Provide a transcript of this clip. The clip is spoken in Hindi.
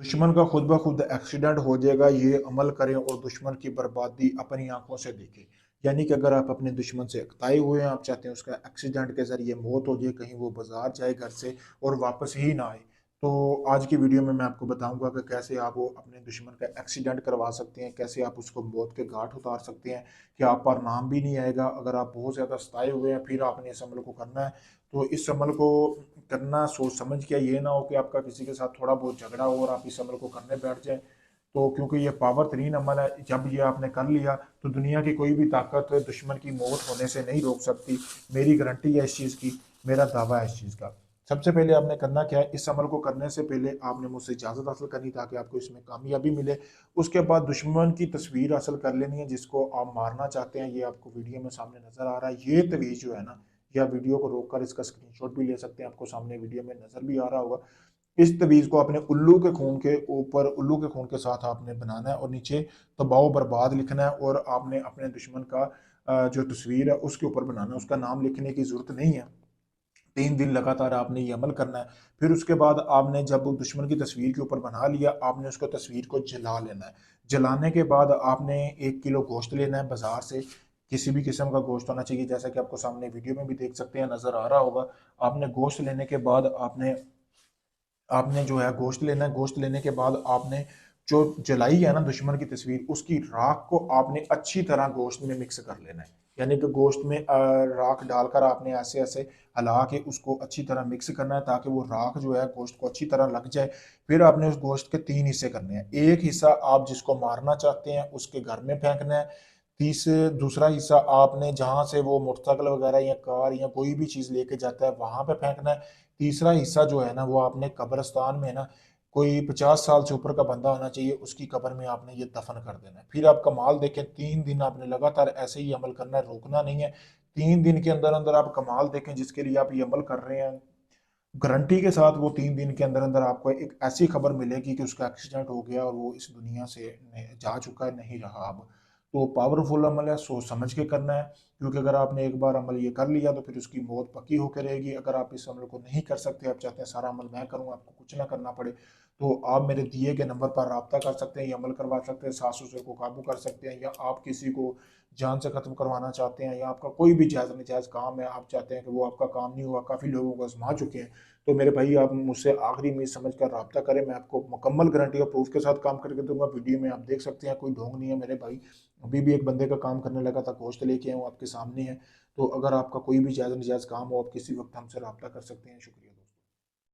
दुश्मन का खुद ब खुद एक्सीडेंट हो जाएगा, ये अमल करें और दुश्मन की बर्बादी अपनी आंखों से देखें। यानी कि अगर आप अपने दुश्मन से अकताए हुए हैं, आप चाहते हैं उसका एक्सीडेंट के ज़रिए मौत हो जाए, कहीं वो बाज़ार जाए घर से और वापस ही ना आए। तो आज की वीडियो में मैं आपको बताऊंगा कि कैसे आप वो अपने दुश्मन का एक्सीडेंट करवा सकते हैं, कैसे आप उसको मौत के घाट उतार सकते हैं कि आप पर नाम भी नहीं आएगा। अगर आप बहुत ज़्यादा सताए हुए हैं फिर आपने इस अमल को करना है, तो इस अमल को करना सोच समझ के, ये ना हो कि आपका किसी के साथ थोड़ा बहुत झगड़ा हो और आप इस अमल को करने बैठ जाएं। तो क्योंकि ये पावर तरीन अमल है, जब ये आपने कर लिया तो दुनिया की कोई भी ताकत दुश्मन की मौत होने से नहीं रोक सकती। मेरी गारंटी है इस चीज़ की, मेरा दावा है इस चीज़ का। सबसे पहले आपने करना क्या है, इस अमल को करने से पहले आपने मुझसे इजाज़त हासिल करनी ताकि आपको इसमें कामयाबी मिले। उसके बाद दुश्मन की तस्वीर हासिल कर लेनी है जिसको आप मारना चाहते हैं। ये आपको वीडियो में सामने नज़र आ रहा है, ये तवीज़ जो है ना, या वीडियो को रोककर इसका स्क्रीनशॉट भी ले सकते हैं, आपको सामने वीडियो में नज़र भी आ रहा होगा। इस तवीज़ को आपने उल्लू के खून के ऊपर, उल्लू के खून के साथ आपने बनाना है और नीचे तबाह बर्बाद लिखना है। और आपने अपने दुश्मन का जो तस्वीर है उसके ऊपर बनाना है, उसका नाम लिखने की ज़रूरत नहीं है। 3 दिन लगातार आपने ये अमल करना है। फिर उसके बाद आपने जब दुश्मन की तस्वीर के ऊपर बना लिया, आपने उसको तस्वीर को जला लेना है। जलाने के बाद आपने 1 किलो गोश्त लेना है बाजार से, किसी भी किस्म का गोश्त होना चाहिए, जैसा कि आपको सामने वीडियो में भी देख सकते हैं, नज़र आ रहा होगा। आपने गोश्त लेने के बाद आपने आपने जो है गोश्त लेना है। गोश्त लेने के बाद आपने जो जलाई है ना दुश्मन की तस्वीर, उसकी राख को आपने अच्छी तरह गोश्त में मिक्स कर लेना है। यानी कि गोश्त में राख डालकर आपने ऐसे ऐसे हिला के उसको अच्छी तरह मिक्स करना है ताकि वो राख जो है गोश्त को अच्छी तरह लग जाए। फिर आपने उस गोश्त के 3 हिस्से करने हैं। एक हिस्सा आप जिसको मारना चाहते हैं उसके घर में फेंकना है। दूसरा हिस्सा आपने जहां से वो मोटरसाइकिल वगैरह या कार या कोई भी चीज लेके जाता है वहां पे फेंकना है। तीसरा हिस्सा जो है ना वो आपने कब्रिस्तान में ना, कोई 50 साल से ऊपर का बंदा होना चाहिए, उसकी कब्र में आपने ये दफन कर देना है। फिर आप कमाल देखें, 3 दिन आपने लगातार ऐसे ही अमल करना है, रोकना नहीं है। 3 दिन के अंदर अंदर आप कमाल देखें जिसके लिए आप ये अमल कर रहे हैं। गारंटी के साथ वो 3 दिन के अंदर अंदर आपको एक ऐसी खबर मिलेगी कि उसका एक्सीडेंट हो गया और वो इस दुनिया से जा चुका है, नहीं रहा अब। तो पावरफुल अमल है, सोच समझ के करना है। क्योंकि अगर आपने एक बार अमल ये कर लिया तो फिर उसकी मौत पक्की होकर रहेगी। अगर आप इस अमल को नहीं कर सकते, आप चाहते हैं सारा अमल मैं करूँ, आपको कुछ ना करना पड़े, तो आप मेरे दिए गए नंबर पर रब्ता कर सकते हैं, ये अमल करवा सकते हैं, सास ससुर को काबू कर सकते हैं, या आप किसी को जान से खत्म करवाना चाहते हैं, या आपका कोई भी जायज़ नजायज़ काम है, आप चाहते हैं कि वो आपका काम नहीं हुआ, काफ़ी लोगों को आजमा चुके हैं, तो मेरे भाई आप मुझसे आखिरी उम्मीद समझ कर रब्ता करें। मैं आपको मुकम्मल गारंटी और प्रूफ के साथ काम करके दूंगा। वीडियो में आप देख सकते हैं, कोई ढोंग नहीं है मेरे भाई। अभी भी एक बंदे का काम करने लगा था, गोश्त लेके आया हूँ आपके सामने है। तो अगर आपका कोई भी जायज़ नजायज़ काम हो, आप किसी वक्त हमसे रब्ता कर सकते हैं। शुक्रिया।